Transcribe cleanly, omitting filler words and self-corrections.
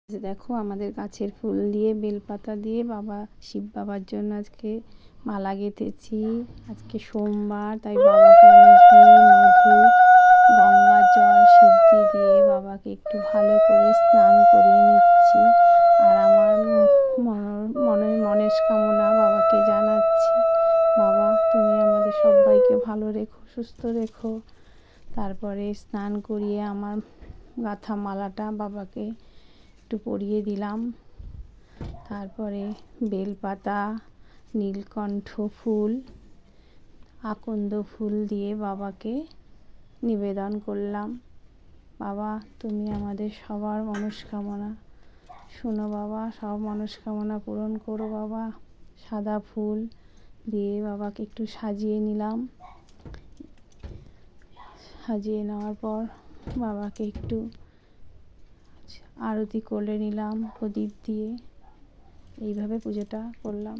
দেখো আমাদের গাছের ফুল দিয়ে বেলপাতা দিয়ে শিব বাবার জন্য আজকে মালা গেঁথেছি। আজকে সোমবার, তাই বাবাকে আমি ঘি, মধু, গঙ্গার জল, সিদ্ধি দিয়ে বাবাকে একটু ভালো করে স্নান করিয়ে নিচ্ছি। আর আমার মনের মনস্কামনা বাবাকে জানাচ্ছি। বাবা, তুমি আমাদের সবাইকে ভালো রেখো, সুস্থ রেখো। তারপরে স্নান করিয়ে আমার গাঁথা মালাটা বাবাকে একটু পরিয়ে দিলাম। তারপরে বেলপাতা, নীলকণ্ঠ ফুল, আকন্দ ফুল দিয়ে বাবাকে নিবেদন করলাম। বাবা, তুমি আমাদের সবার মনস্কামনা শোনো বাবা, সব মনস্কামনা পূরণ করো বাবা। সাদা ফুল দিয়ে বাবাকে একটু সাজিয়ে নিলাম। সাজিয়ে নেওয়ার পর বাবাকে একটু আরতি করে নিলাম প্রদীপ দিয়ে। এইভাবে পুজোটা করলাম।